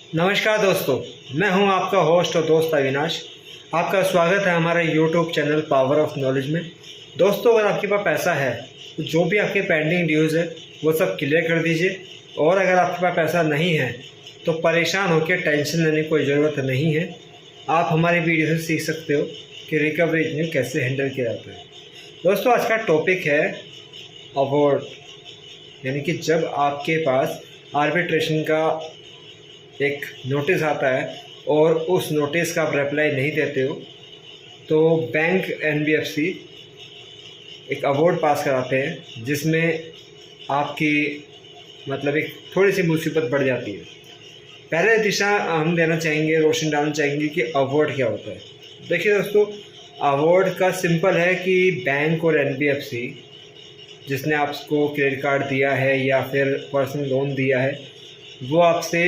नमस्कार दोस्तों, मैं हूं आपका होस्ट और दोस्त अविनाश। आपका स्वागत है हमारे YouTube channel power of knowledge में। दोस्तों, अगर आपके पास पैसा है तो जो भी आपके पेंडिंग ड्यूज़ है वो सब क्लियर कर दीजिए। और अगर आपके पास पैसा नहीं है तो परेशान होकर टेंशन लेने की कोई ज़रूरत नहीं है। आप हमारी वीडियो से सीख सकते हो कि रिकवरी इंजीनियर कैसे हैंडल किया जाता है। दोस्तों, आज का टॉपिक है अवॉर्ड, यानी कि जब आपके पास आर्बिट्रेशन का एक नोटिस आता है और उस नोटिस का आप रिप्लाई नहीं देते हो तो बैंक एनबीएफसी एक अवार्ड पास कराते हैं जिसमें आपकी एक थोड़ी सी मुसीबत बढ़ जाती है। पहले दिशा हम देना चाहेंगे, रोशनी डालना चाहेंगे कि अवार्ड क्या होता है। देखिए दोस्तों, अवार्ड का सिंपल है कि बैंक और एनबीएफसी जिसने आपको क्रेडिट कार्ड दिया है या फिर पर्सनल लोन दिया है वो आपसे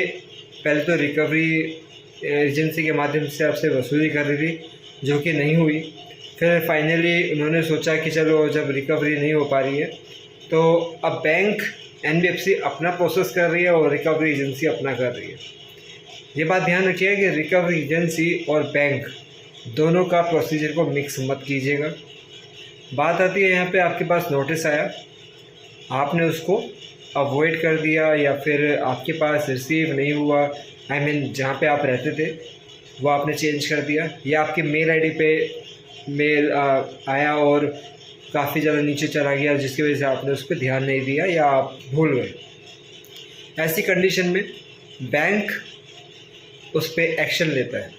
पहले तो रिकवरी एजेंसी के माध्यम से आपसे वसूली कर रही थी, जो कि नहीं हुई। फिर फाइनली उन्होंने सोचा कि चलो जब रिकवरी नहीं हो पा रही है तो अब बैंक एनबीएफसी अपना प्रोसेस कर रही है और रिकवरी एजेंसी अपना कर रही है। ये बात ध्यान रखिए कि रिकवरी एजेंसी और बैंक दोनों का प्रोसीजर को मिक्स मत कीजिएगा। बात आती है यहाँ पे, आपके पास नोटिस आया, आपने उसको अवॉइड कर दिया या फिर आपके पास रिसीव नहीं हुआ, जहाँ पे आप रहते थे वो आपने चेंज कर दिया, या आपके मेल आईडी पे मेल आया और काफ़ी ज़्यादा नीचे चला गया जिसकी वजह से आपने उस पर ध्यान नहीं दिया या आप भूल गए। ऐसी कंडीशन में बैंक उस पर एक्शन लेता है।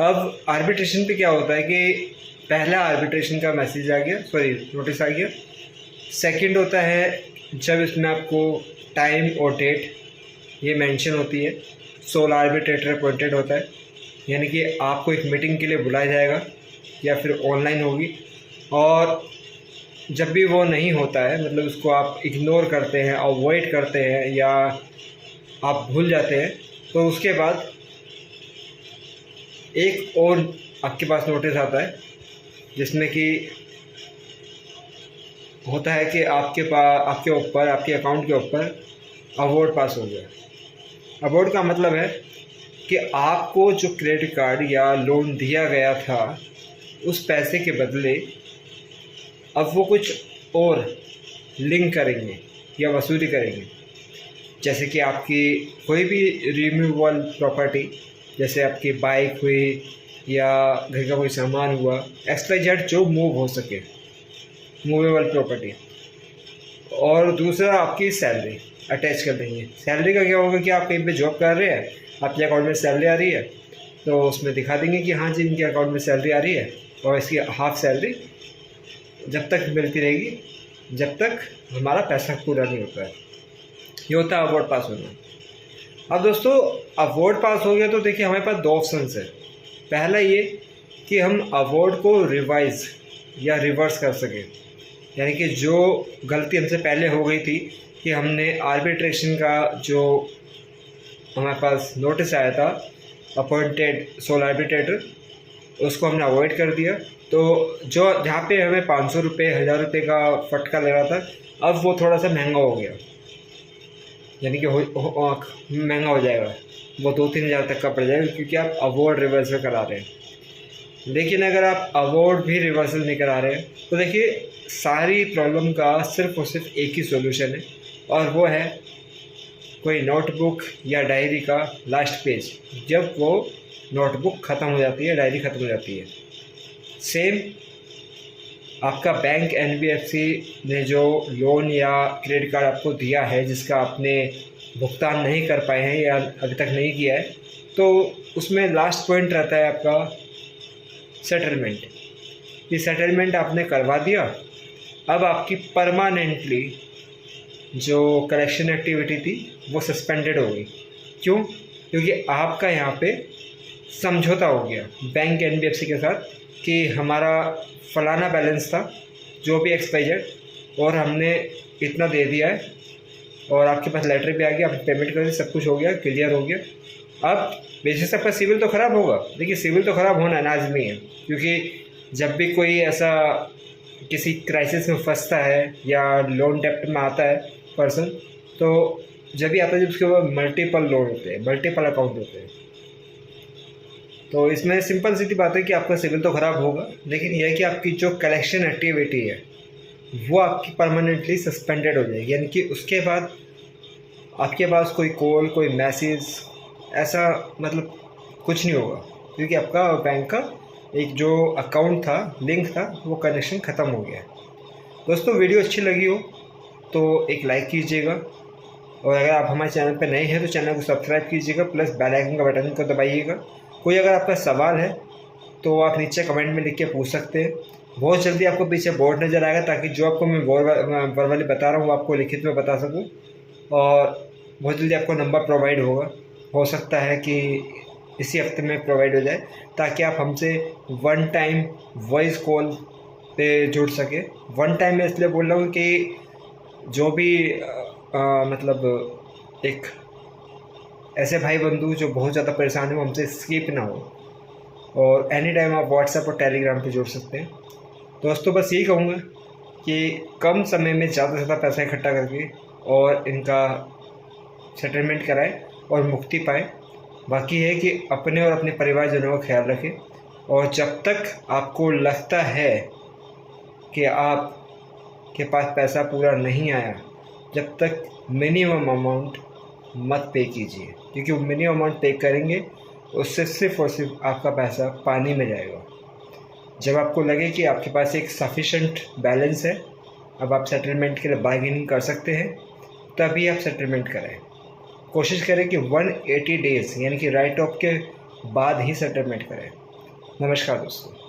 अब आर्बिट्रेशन पे क्या होता है कि पहला आर्बिट्रेशन का मैसेज आ गया, नोटिस आ गया। सेकंड होता है जब इसमें आपको टाइम और डेट ये मेंशन होती है, सोल आर्बिट्रेटर अपॉइंटेड होता है, यानी कि आपको एक मीटिंग के लिए बुलाया जाएगा या फिर ऑनलाइन होगी। और जब भी वो नहीं होता है, उसको आप इग्नोर करते हैं, अवॉइड करते हैं या आप भूल जाते हैं, तो उसके बाद एक और आपके पास नोटिस आता है जिसमें कि होता है कि आपके ऊपर, आपके अकाउंट के ऊपर अवार्ड पास हो गया। अवार्ड का मतलब है कि आपको जो क्रेडिट कार्ड या लोन दिया गया था उस पैसे के बदले अब वो कुछ और लिंक करेंगे या वसूली करेंगे। जैसे कि आपकी कोई भी रिमूवेबल प्रॉपर्टी, जैसे आपकी बाइक हुई या घर का कोई सामान हुआ, XYZ जो मूव हो सके, मूवेबल प्रॉपर्टी। और दूसरा आपकी सैलरी अटैच कर देंगे। सैलरी का क्या होगा कि आप कहीं पे जॉब कर रहे हैं, आपके अकाउंट में सैलरी आ रही है तो उसमें दिखा देंगे कि हाँ जी इनके अकाउंट में सैलरी आ रही है, और इसकी हाफ सैलरी जब तक मिलती रहेगी जब तक हमारा पैसा पूरा नहीं होता है। ये होता है अवार्ड पास होना। अब दोस्तों, अवार्ड पास हो गया तो देखिए हमारे पास दो ऑप्शन है। पहला ये कि हम अवार्ड को रिवाइज या रिवर्स कर सकें, यानी कि जो गलती हमसे पहले हो गई थी कि हमने आर्बिट्रेशन का जो हमारे पास नोटिस आया था अपॉइंटेड सोल आर्बिट्रेटर, उसको हमने अवॉइड कर दिया। तो जो जहाँ पे हमें 500 रुपये 1000 रुपये का फटका लगा था, अब वो थोड़ा सा महंगा हो गया, यानी कि महंगा हो जाएगा, वो 2-3 हज़ार तक का पड़ जाएगा, क्योंकि आप अवार्ड रिवर्सल करा रहे हैं। लेकिन अगर आप अवार्ड भी रिवर्सल नहीं करा रहे हैं तो देखिए सारी प्रॉब्लम का सिर्फ और सिर्फ एक ही सॉल्यूशन है, और वो है कोई नोटबुक या डायरी का लास्ट पेज। जब वो नोटबुक ख़त्म हो जाती है, डायरी ख़त्म हो जाती है, सेम आपका बैंक एनबीएफसी ने जो लोन या क्रेडिट कार्ड आपको दिया है जिसका आपने भुगतान नहीं कर पाए हैं या अभी तक नहीं किया है, तो उसमें लास्ट पॉइंट रहता है आपका सेटलमेंट। ये सेटलमेंट आपने करवा दिया, अब आपकी परमानेंटली जो कलेक्शन एक्टिविटी थी वो सस्पेंडेड हो गई। क्यों? क्योंकि आपका यहाँ पे समझौता हो गया बैंक एनबीएफसी के साथ कि हमारा फलाना बैलेंस था जो भी XYZ, और हमने इतना दे दिया है और आपके पास लेटर भी आ गया, आप पेमेंट कर दी, सब कुछ हो गया, क्लियर हो गया। अब बेसिस आपका सिविल तो ख़राब होगा। देखिए सिविल तो ख़राब होना लाजमी है, क्योंकि जब भी कोई ऐसा किसी क्राइसिस में फंसता है या लोन डेप्ट में आता है पर्सन, तो जब भी आता है जब उसके ऊपर मल्टीपल लोन होते हैं, मल्टीपल अकाउंट होते हैं। तो इसमें सिंपल सी बात है कि आपका सिविल तो ख़राब होगा, लेकिन यह है कि आपकी जो कलेक्शन एक्टिविटी है वो आपकी परमानेंटली सस्पेंडेड हो जाएगी। यानी कि उसके बाद आपके पास कोई कॉल, कोई मैसेज, ऐसा मतलब कुछ नहीं होगा, क्योंकि आपका बैंक का एक जो अकाउंट था, लिंक था, वो कनेक्शन ख़त्म हो गया है। दोस्तों वीडियो अच्छी लगी हो तो एक लाइक कीजिएगा, और अगर आप हमारे चैनल पर नए हैं तो चैनल को सब्सक्राइब कीजिएगा, प्लस बेल आइकन का बटन को दबाइएगा। कोई अगर आपका सवाल है तो आप नीचे कमेंट में लिख के पूछ सकते हैं। बहुत जल्दी आपको पीछे बोर्ड नज़र आएगा, ताकि जो आपको मैं वर्बली बता रहा हूँ वो आपको लिखित में बता सकूँ, और बहुत जल्दी आपको नंबर प्रोवाइड होगा। हो सकता है कि इसी हफ्ते में प्रोवाइड हो जाए, ताकि आप हमसे वन टाइम वॉइस कॉल पे जुड़ सके। वन टाइम मैं इसलिए बोल रहा हूँ कि जो भी मतलब एक ऐसे भाई बंधु जो बहुत ज़्यादा परेशान है वो हमसे स्किप ना हो, और एनी टाइम आप व्हाट्सएप और टेलीग्राम पे जुड़ सकते हैं। दोस्तों बस यही कहूँगा कि कम समय में ज़्यादा से ज़्यादा पैसा इकट्ठा करके और इनका सेटलमेंट कराएं और मुक्ति पाएं। बाकी है कि अपने और अपने परिवारजनों का ख्याल रखें, और जब तक आपको लगता है कि आपके पास पैसा पूरा नहीं आया, जब तक मिनिमम अमाउंट मत पे कीजिए, क्योंकि वो मिनिमम अमाउंट पे करेंगे उससे सिर्फ़ और सिर्फ आपका पैसा पानी में जाएगा। जब आपको लगे कि आपके पास एक सफिशेंट बैलेंस है, अब आप सेटलमेंट के लिए बार्गेनिंग कर सकते हैं, तभी आप सेटलमेंट करें। कोशिश करें कि 180 डेज़ यानी कि राइट ऑफ के बाद ही सेटलमेंट करें। नमस्कार दोस्तों।